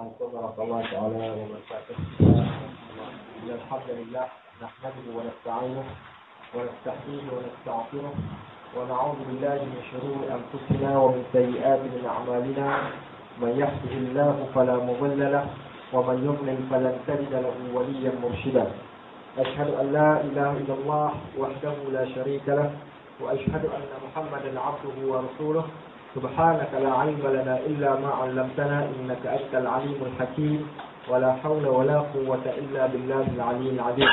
عليكم ورحمة الله تعالى وبركاته. إن الحمد لله نحمده ونستعينه ونستحييه ونستغفره ونعوذ بالله من شرور أنفسنا ومن سيئات من أعمالنا. من يهده الله فلا مضل له ومن يضلل فلن تجد له وليا مرشدا. أشهد أن لا إله إلا الله وحده لا شريك له وأشهد أن محمدا عبده ورسوله. سبحانك لا علم لنا إلا ما علمتنا إنك أنت العليم الحكيم ولا حول ولا قوة إلا بالله العلي العظيم.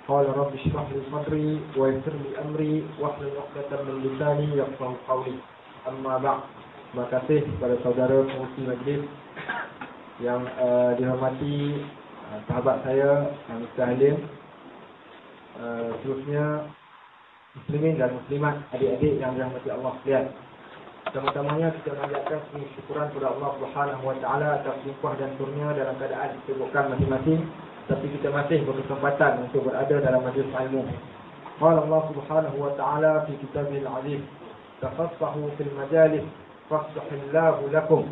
قال رب اشرح لي صدري ويسر لي أمري واحلل عقدة من لساني يفقهوا قولي. أما بعد. Terima kasih kepada saudara pengurusi majlis yang dihormati sahabat saya Mr. Halim, seterusnya muslimin dan muslimat, adik-adik yang dirahmati Allah sekalian. Pertama-tamanya kita mengucapkan syukuran kepada Allah Subhanahu wa taala atas limpah dan kurnia dalam keadaan kesibukan masing-masing, tapi kita masih berkesempatan untuk berada dalam majlis ilmu. Qala Allah Subhanahu wa taala fi Kitabihil Aziz, "Tafassahu fil majalis fasahillahu lakum."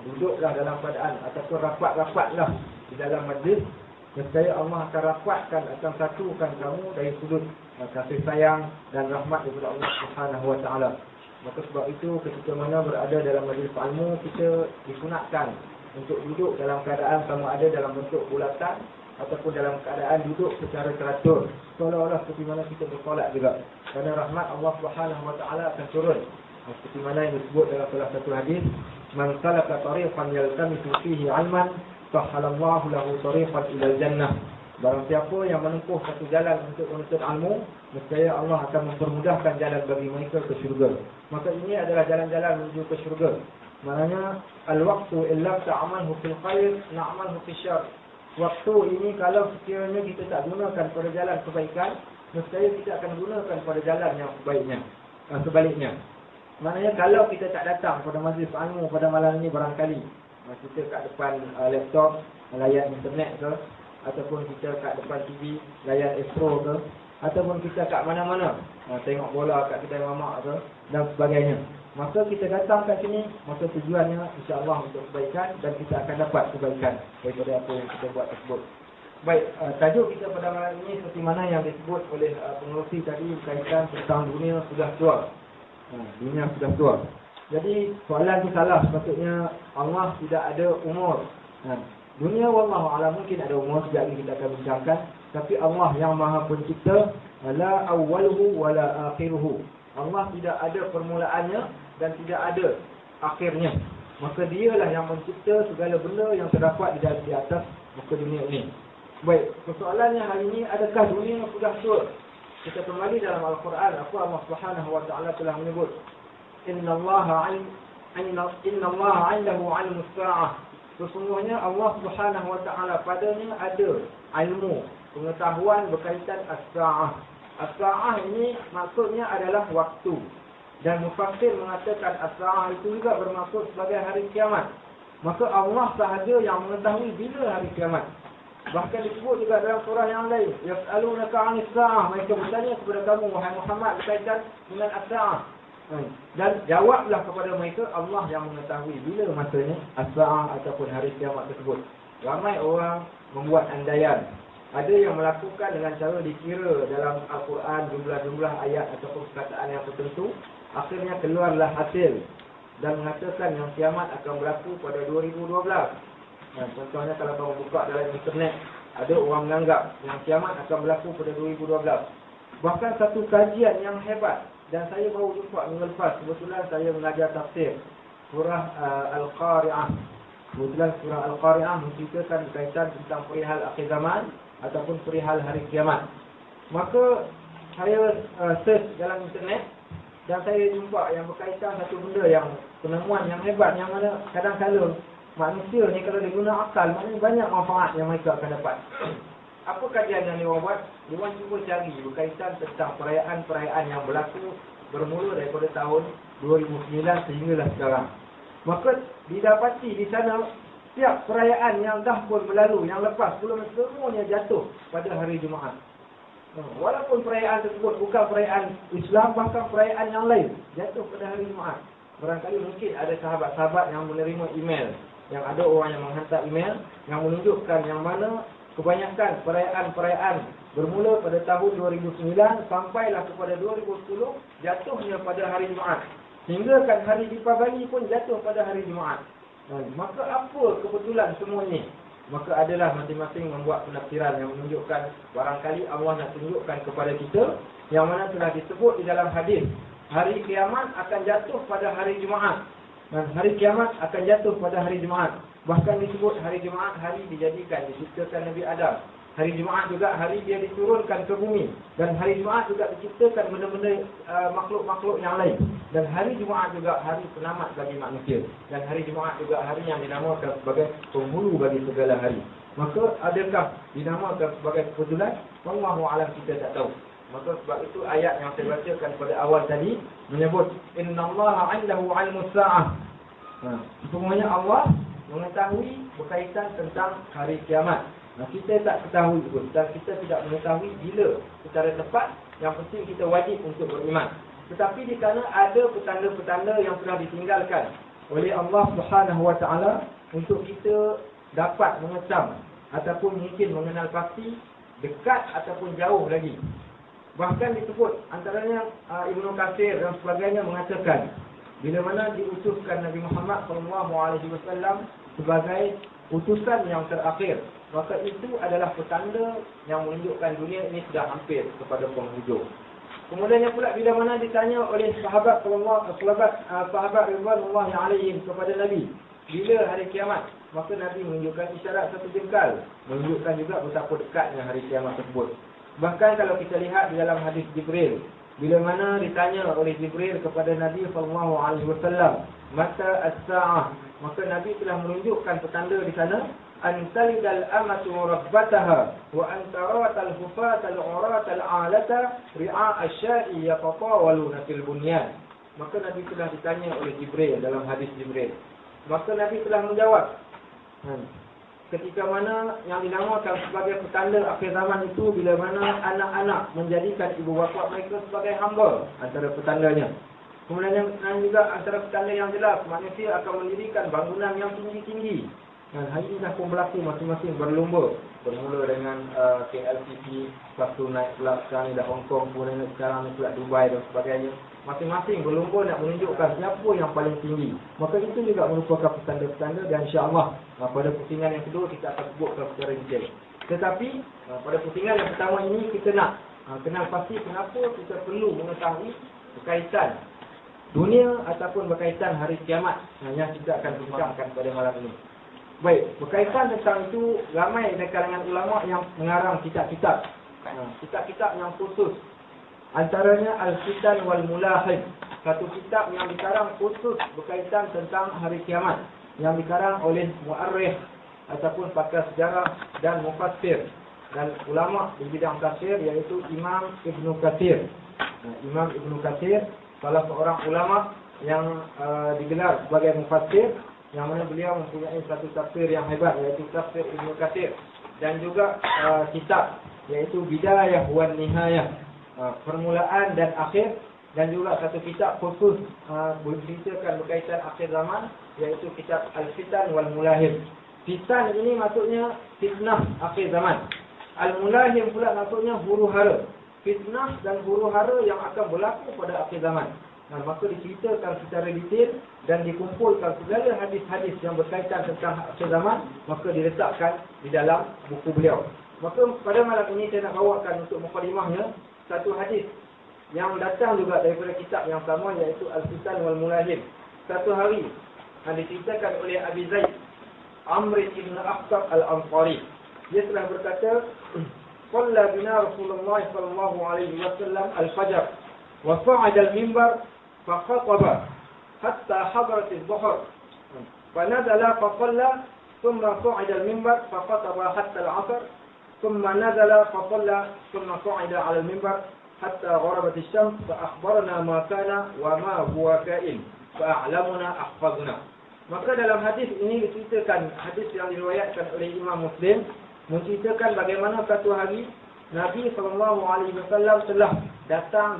Duduklah dalam keadaan ataupun rapat-rapatlah di dalam majlis, nescaya Allah akan rapatkan, akan satukan kamu dari sudut kasih sayang dan rahmat daripada Allah Subhanahu wa taala. Maka sebab itu ketika mana berada dalam majlis ilmu, kita disunatkan untuk duduk dalam keadaan sama ada dalam bentuk bulatan ataupun dalam keadaan duduk secara teratur, seolah-olah seperti mana kita bersolat juga. Kerana rahmat Allah Subhanahu wa taala akan turun. Seperti mana yang disebut dalam salah satu hadis, "Man salaka tariqan yaltamisu fihi 'ilman, sahhalallahu lahu tariqan ila jannah." Barang siapa yang menempuh satu jalan untuk menuntut ilmu, nescaya Allah akan mempermudahkan jalan bagi mereka ke syurga. Maka ini adalah jalan-jalan menuju ke syurga. Maknanya al-waqtu illa ta'amalhu fil khair na'malhu fil syarr. Waktu ini kalau sekiranya kita tak gunakan pada jalan kebaikan, nescaya kita akan gunakan pada jalan yang sebaliknya. Maknanya kalau kita tak datang pada majlis ilmu pada malam ini barangkali kita kat depan laptop, layan internet ke, ataupun kita kat depan TV, layan Astro ke, ataupun kita kat mana-mana tengok bola kat kedai mamak ke dan sebagainya. Maka kita datang kat sini, maka tujuannya insya-Allah untuk kebaikan dan kita akan dapat kebaikan daripada apa yang kita buat tersebut. Baik, tajuk kita pada malam ini seperti mana yang disebut oleh pengerusi tadi berkaitan tentang dunia sudah tua. Dunia sudah tua. Jadi soalan itu salah, sepatutnya Allah tidak ada umur. Dunia wallahu a'lam mungkin ada umur, sekejap lagi kita akan bincangkan, tapi Allah yang Maha Pencipta, la awwaluhu wala akhiruhu. Allah tidak ada permulaannya dan tidak ada akhirnya. Maka dialah yang mencipta segala benda yang terdapat di atas muka dunia ini. Baik, persoalannya hari ini, adakah dunia sudah tua? Kita kembali dalam Al-Quran, apa Allah Subhanahu wa taala telah menyebut, Innallaha 'indahu 'ilmus sa'ah. Sesungguhnya Allah Subhanahu wa taala padanya ada ilmu, pengetahuan berkaitan as-sa'ah. As-sa'ah ini maksudnya adalah waktu. Dan mufassir mengatakan as-sa'ah itu juga bermaksud sebagai hari kiamat. Maka Allah sahaja yang mengetahui bila hari kiamat. Bahkan disebut juga dalam surah yang lain, yas'alunaka 'anis sa'ah. Mereka bertanya kepada kamu wahai Muhammad berkaitan dengan as-sa'ah. Dan jawablah kepada mereka, Allah yang mengetahui bila masanya as-sa'ah ataupun hari kiamat tersebut. Ramai orang membuat andaian. Ada yang melakukan dengan cara dikira dalam Al-Quran jumlah-jumlah ayat ataupun perkataan yang tertentu. Akhirnya keluarlah hasil dan mengatakan yang kiamat akan berlaku pada 2012. Contohnya kalau kamu buka dalam internet, ada orang menganggap yang kiamat akan berlaku pada 2012. Bahkan satu kajian yang hebat, dan saya baru jumpa minggu lepas, kebetulan saya mengajar tafsir surah Al-Qari'ah. Kebetulan surah Al-Qari'ah menceritakan berkaitan tentang perihal akhir zaman ataupun perihal hari kiamat. Maka saya search dalam internet dan saya jumpa yang berkaitan satu benda yang penemuan yang hebat, yang mana kadang-kadang manusia ni kalau dia guna akal, maknanya banyak manfaat yang mereka akan dapat. Apa kajian yang dia buat? Dia cuba cari berkaitan tentang perayaan-perayaan yang berlaku bermula daripada tahun 2009 sehinggalah sekarang. Maka didapati di sana setiap perayaan yang dah pun berlalu, yang lepas sebelum semuanya jatuh pada hari Jumaat. Walaupun perayaan tersebut bukan perayaan Islam, bahkan perayaan yang lain jatuh pada hari Jumaat. Barangkali mungkin ada sahabat-sahabat yang menerima email yang ada orang yang menghantar email yang menunjukkan yang mana kebanyakan perayaan-perayaan bermula pada tahun 2009 sampailah kepada 2010 jatuhnya pada hari Jumaat. Hingga kan hari Deepavali pun jatuh pada hari Jumaat. Maka apa kebetulan semua ini? Maka adalah masing-masing membuat penafsiran yang menunjukkan barangkali Allah nak tunjukkan kepada kita yang mana telah disebut di dalam hadis, hari kiamat akan jatuh pada hari Jumaat. Dan hari kiamat akan jatuh pada hari Jumaat. Bahkan disebut hari Jumaat hari dijadikan, diciptakan Nabi Adam. Hari Jumaat juga hari dia diturunkan ke bumi. Dan hari Jumaat juga diciptakan benda-benda makhluk-makhluk yang lain. Dan hari Jumaat juga hari penamat bagi manusia. Dan hari Jumaat juga hari yang dinamakan sebagai penghulu bagi segala hari. Maka adakah dinamakan sebagai kebetulan? Wallahu a'lam, kita tak tahu. Maka sebab itu ayat yang saya bacakan pada awal tadi menyebut innallaha 'indahu 'ilmus sa'ah. Semuanya Allah mengetahui berkaitan tentang hari kiamat. Kita tak ketahui pun, dan kita tidak mengetahui bila secara tepat. Yang penting kita wajib untuk beriman. Tetapi di sana ada petanda-petanda yang telah ditinggalkan oleh Allah Subhanahu Wa Taala untuk kita dapat mengecam ataupun mungkin mengenal pasti dekat ataupun jauh lagi. Bahkan disebut antaranya Ibnu Katsir dan sebagainya mengatakan bila mana diutuskan Nabi Muhammad SAW sebagai utusan yang terakhir, maka itu adalah petanda yang menunjukkan dunia ini sudah hampir kepada penghujung. Kemudiannya pula bila mana ditanya oleh sahabat ridwanullahi alaihim kepada Nabi, bila hari kiamat, maka Nabi menunjukkan isyarat satu jengkal, menunjukkan juga betapa dekatnya hari kiamat tersebut. Bahkan kalau kita lihat di dalam hadis Jibril, bila mana ditanya oleh Jibril kepada Nabi SAW, mata as-sa'ah, maka Nabi telah menunjukkan petanda di sana, antalidal amatu rabbataha wa antaratal hufatal uratal alata ri'a asya'i yatatawaluna fil bunyan. Maka Nabi telah ditanya oleh Jibril dalam hadis Jibril. Maka Nabi telah menjawab, ketika mana yang dinamakan sebagai petanda akhir zaman itu bila mana anak-anak menjadikan ibu bapa mereka sebagai hamba, antara petandanya. Kemudian yang juga antara petanda yang jelas, manusia akan mendirikan bangunan yang tinggi-tinggi. Dan hari ini dah pun berlaku, masing-masing berlumba. Bermula dengan KLCC, lepas tu naik pula sekarang ni dah Hong Kong, kemudian sekarang ni pula Dubai dan sebagainya. Masing-masing berlumba nak menunjukkan siapa yang paling tinggi. Maka itu juga merupakan petanda-petanda dan insya-Allah pada pusingan yang kedua kita akan sebutkan secara detail. Tetapi pada pusingan yang pertama ini kita nak kenal pasti kenapa kita perlu mengetahui berkaitan dunia ataupun berkaitan hari kiamat yang kita akan bincangkan pada malam ini. Baik, berkaitan tentang itu, ramai dari kalangan ulama yang mengarang kitab-kitab. Kitab-kitab yang khusus. Antaranya Al-Fitan wal Mulahib, satu kitab yang dikarang khusus berkaitan tentang hari kiamat, yang dikarang oleh muarrikh ataupun pakar sejarah dan mufassir dan ulama di bidang tafsir, iaitu Imam Ibnu Katsir. Imam Ibnu Katsir salah seorang ulama yang digelar sebagai mufassir, yang mana beliau mempunyai satu tafsir yang hebat, iaitu tafsir Ibnu Katsir, dan juga kitab iaitu Bidayah wan Nihayah, permulaan dan akhir, dan juga satu kitab khusus berceritakan berkaitan akhir zaman, iaitu kitab Al-Fitan wal Mulahib. Fitan ini maksudnya fitnah akhir zaman. Al-Mulahib pula maksudnya huru-hara. Fitnah dan huru-hara yang akan berlaku pada akhir zaman. Maka diceritakan secara detail dan dikumpulkan segala hadis-hadis yang berkaitan tentang akhir zaman, maka diletakkan di dalam buku beliau. Maka pada malam ini saya nak bawakan untuk mukadimahnya satu hadis yang datang juga daripada kitab yang sama, iaitu Al-Fitan wal Mulahib. Satu hari yang diceritakan oleh Abi Zaid Amr ibn Akhtab Al-Ansari. Dia telah berkata, "Qalla bina Rasulullah sallallahu alaihi wasallam al-fajr wa sa'ada al-minbar فخطب حتى حضرت الظهر فنزل فصلى ثم صعد المنبر فخطب حتى العصر ثم نزل فصلى ثم صعد على المنبر حتى غربت الشمس فأخبرنا ما كان وما هو كائن فأعلمنا أحفظنا." Maka dalam hadis ini diceritakan, hadis yang diriwayatkan oleh Imam Muslim, menceritakan bagaimana satu hari Nabi SAW telah datang